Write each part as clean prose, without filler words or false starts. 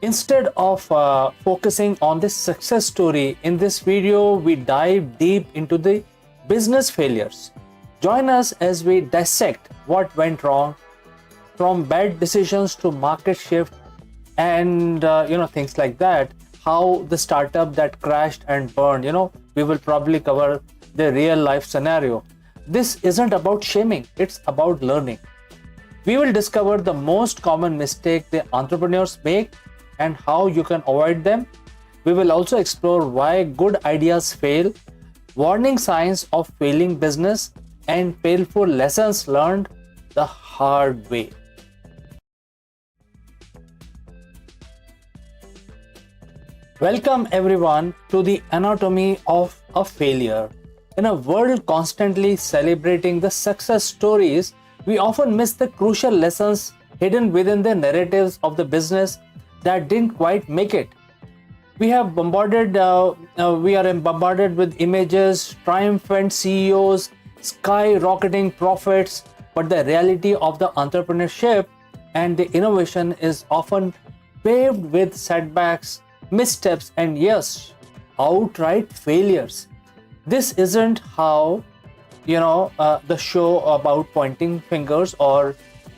Instead of focusing on this success story, in this video, we dive deep into the business failures. Join us as we dissect what went wrong, from bad decisions to market shift and things like that. How the startup that crashed and burned. We will probably cover the real life scenario. This isn't about shaming; it's about learning. We will discover the most common mistake the entrepreneurs make and how you can avoid them. We will also explore why good ideas fail, warning signs of failing business, and painful lessons learned the hard way. Welcome everyone to the anatomy of a failure. In a world constantly celebrating the success stories, we often miss the crucial lessons hidden within the narratives of the business that didn't quite make it. We are bombarded with images, triumphant CEOs, skyrocketing profits, but the reality of the entrepreneurship and the innovation is often paved with setbacks, missteps, and yes, outright failures. This isn't how the show about pointing fingers or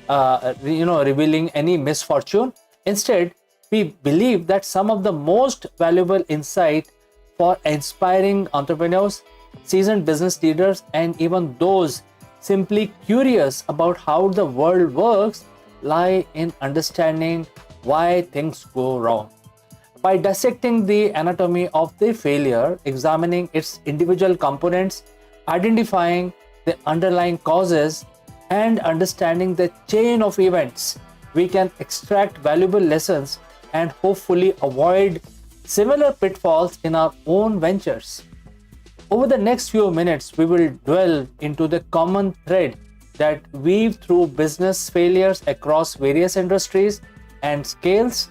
revealing any misfortune. Instead, we believe that some of the most valuable insight for inspiring entrepreneurs, seasoned business leaders, and even those simply curious about how the world works lie in understanding why things go wrong. By dissecting the anatomy of the failure, examining its individual components, identifying the underlying causes, and understanding the chain of events, we can extract valuable lessons and hopefully avoid similar pitfalls in our own ventures. Over the next few minutes, we will delve into the common thread that weave through business failures across various industries and scales.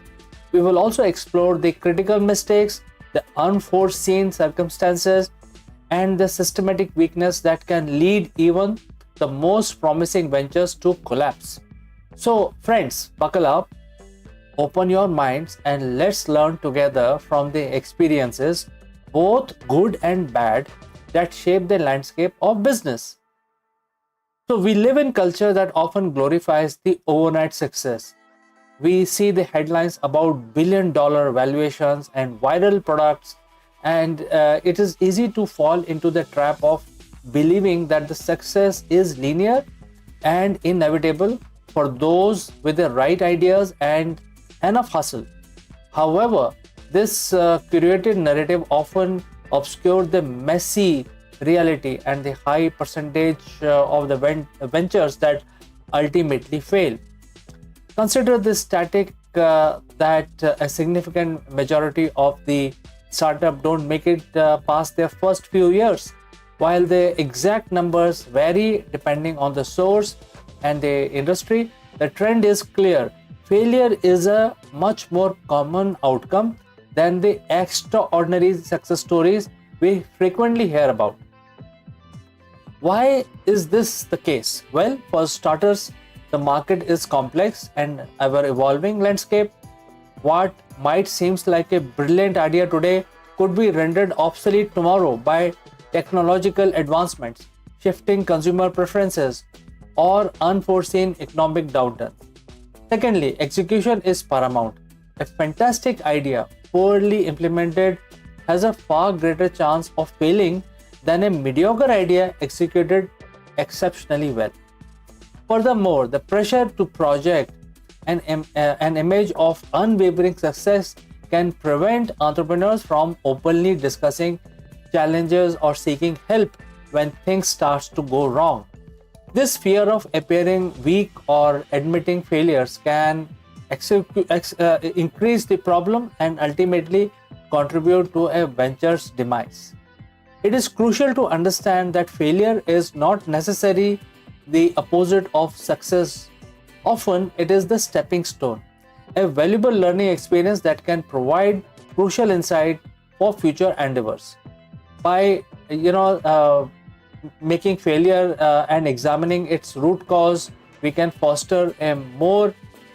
We will also explore the critical mistakes, the unforeseen circumstances, and the systematic weakness that can lead even the most promising ventures to collapse. So, friends, buckle up, open your minds, and let's learn together from the experiences, both good and bad, that shape the landscape of business. So, we live in culture that often glorifies the overnight success. We see the headlines about billion-dollar valuations and viral products, and it is easy to fall into the trap of believing that the success is linear and inevitable for those with the right ideas and enough hustle. However, this curated narrative often obscures the messy reality and the high percentage of the ventures that ultimately fail. Consider this static that a significant majority of the startup don't make it past their first few years. While the exact numbers vary depending on the source and the industry, the trend is clear. Failure is a much more common outcome than the extraordinary success stories we frequently hear about. Why is this the case? Well, for starters, the market is complex and ever-evolving landscape. What might seem like a brilliant idea today could be rendered obsolete tomorrow by technological advancements, shifting consumer preferences, or unforeseen economic downturn. Secondly, execution is paramount. A fantastic idea, poorly implemented, has a far greater chance of failing than a mediocre idea executed exceptionally well. Furthermore, the pressure to project an image of unwavering success can prevent entrepreneurs from openly discussing challenges or seeking help when things start to go wrong. This fear of appearing weak or admitting failures can increase the problem and ultimately contribute to a venture's demise. It is crucial to understand that failure is not necessarily the opposite of success. Often, it is the stepping stone, a valuable learning experience that can provide crucial insight for future endeavors. By making failure and examining its root cause, we can foster a more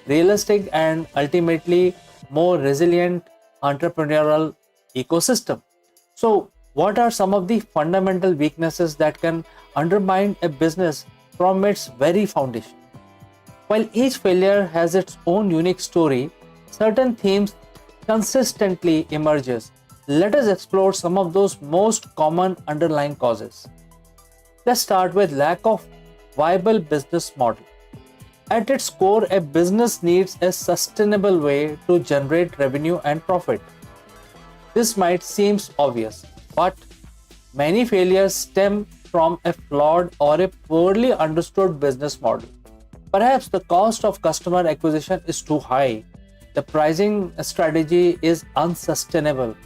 realistic and ultimately more resilient entrepreneurial ecosystem. So, what are some of the fundamental weaknesses that can undermine a business from its very foundation? While each failure has its own unique story, certain themes consistently emerges. Let us explore some of those most common underlying causes. Let's start with lack of viable business model. At its core, a business needs a sustainable way to generate revenue and profit. This might seem obvious, but many failures stem from a flawed or a poorly understood business model. Perhaps the cost of customer acquisition is too high, the pricing strategy is unsustainable,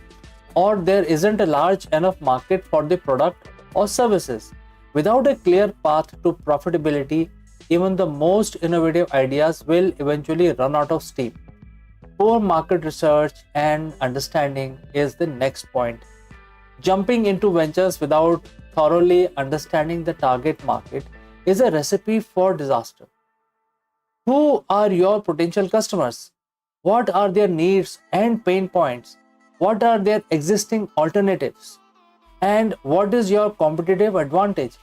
or there isn't a large enough market for the product or services. Without a clear path to profitability, even the most innovative ideas will eventually run out of steam. Poor market research and understanding is the next point. Jumping into ventures without thoroughly understanding the target market is a recipe for disaster. Who are your potential customers? What are their needs and pain points? What are their existing alternatives? And what is your competitive advantage?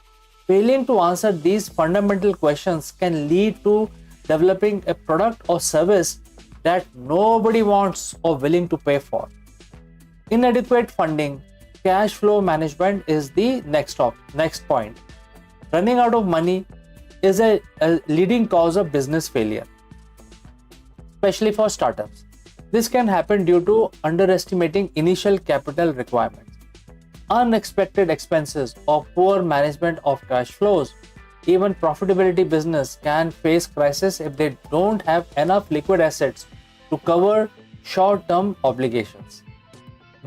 Failing to answer these fundamental questions can lead to developing a product or service that nobody wants or willing to pay for. Inadequate funding, cash flow management is the next point. Running out of money is a leading cause of business failure, especially for startups. This can happen due to underestimating initial capital requirements, unexpected expenses, or poor management of cash flows. Even profitability business can face crisis if they don't have enough liquid assets to cover short-term obligations.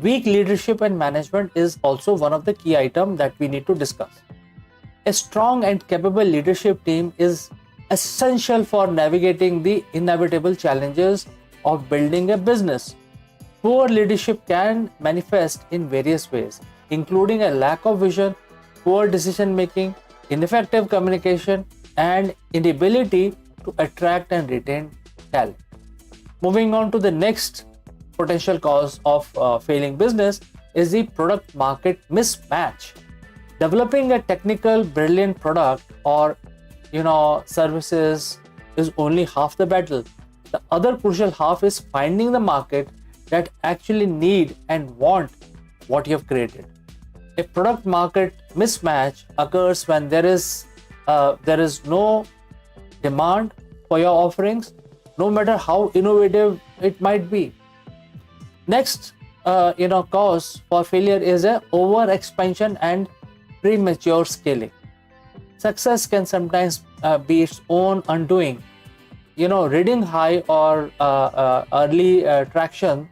Weak leadership and management is also one of the key items that we need to discuss. A strong and capable leadership team is essential for navigating the inevitable challenges of building a business. Poor leadership can manifest in various ways, including a lack of vision, poor decision making, ineffective communication, and inability to attract and retain talent. Moving on to the next potential cause of failing business is the product market mismatch. Developing a technical brilliant product or services is only half the battle. The other crucial half is finding the market that actually need and want what you have created. A product market mismatch occurs when there is no demand for your offerings, no matter how innovative it might be. Next, cause for failure is a over expansion and premature scaling. Success can sometimes be its own undoing. Reading high or early traction,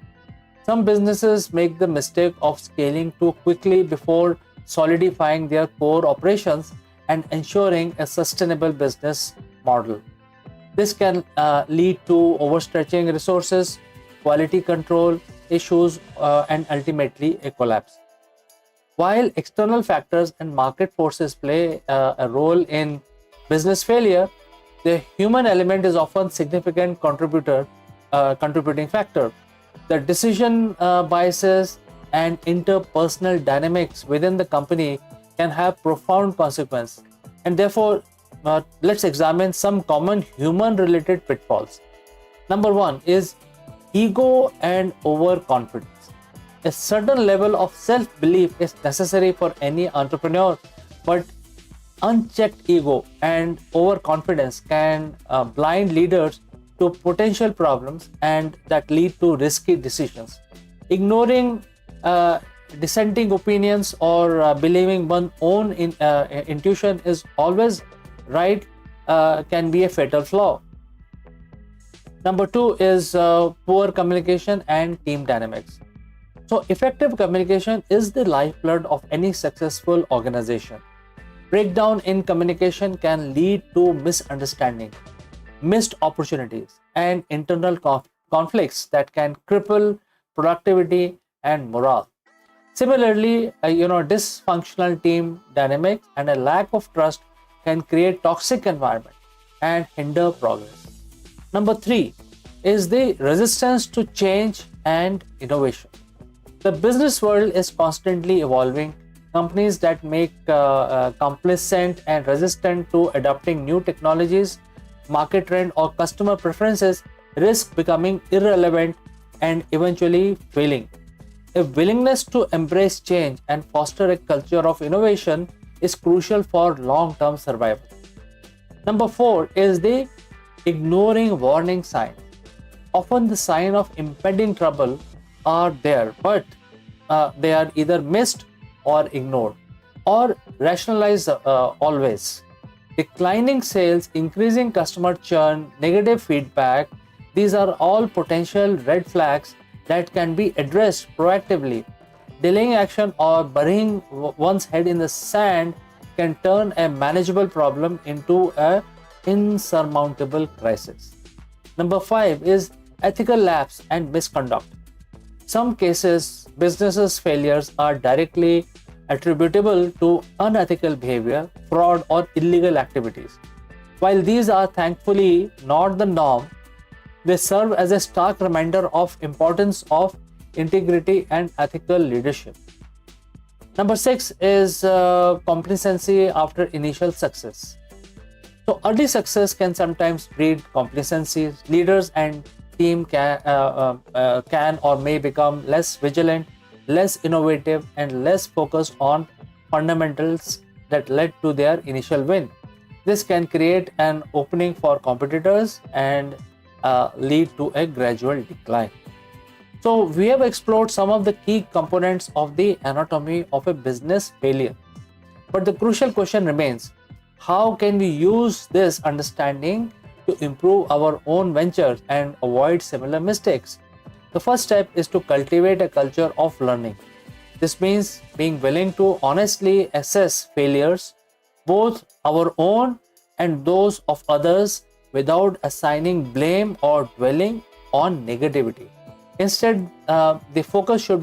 some businesses make the mistake of scaling too quickly before solidifying their core operations and ensuring a sustainable business model. This can lead to overstretching resources, quality control issues, and ultimately a collapse. While external factors and market forces play a role in business failure, the human element is often significant contributing factor. The decision biases and interpersonal dynamics within the company can have profound consequences. And therefore, let's examine some common human-related pitfalls. Number one is ego and overconfidence. A certain level of self-belief is necessary for any entrepreneur, but unchecked ego and overconfidence can blind leaders to potential problems and that lead to risky decisions. Ignoring dissenting opinions or believing one's own intuition is always right can be a fatal flaw. Number two is poor communication and team dynamics. So effective communication is the lifeblood of any successful organization. Breakdown in communication can lead to misunderstanding, missed opportunities, and internal conflicts that can cripple productivity and morale. Similarly, dysfunctional team dynamics and a lack of trust can create toxic environment and hinder progress. Number three, is the resistance to change and innovation. The business world is constantly evolving. Companies that make complacent and resistant to adopting new technologies, market trend, or customer preferences risk becoming irrelevant and eventually failing. A willingness to embrace change and foster a culture of innovation is crucial for long-term survival. Number 4 is the ignoring warning signs. Often the sign of impending trouble are there, but they are either missed or ignored or rationalized always. Declining sales, increasing customer churn, negative feedback, these are all potential red flags that can be addressed proactively. Delaying action or burying one's head in the sand can turn a manageable problem into an insurmountable crisis. Number 5 is ethical lapse and misconduct. Some cases, businesses' failures are directly attributable to unethical behavior, fraud, or illegal activities. While these are thankfully not the norm, they serve as a stark reminder of importance of integrity and ethical leadership. Number 6 is complacency after initial success. So early success can sometimes breed complacency. Leaders and team can or may become less vigilant, less innovative, and less focused on fundamentals that led to their initial win. This can create an opening for competitors and lead to a gradual decline. So we have explored some of the key components of the anatomy of a business failure. But the crucial question remains, how can we use this understanding to improve our own ventures and avoid similar mistakes? The first step is to cultivate a culture of learning. This means being willing to honestly assess failures, both our own and those of others, without assigning blame or dwelling on negativity. Instead, the focus should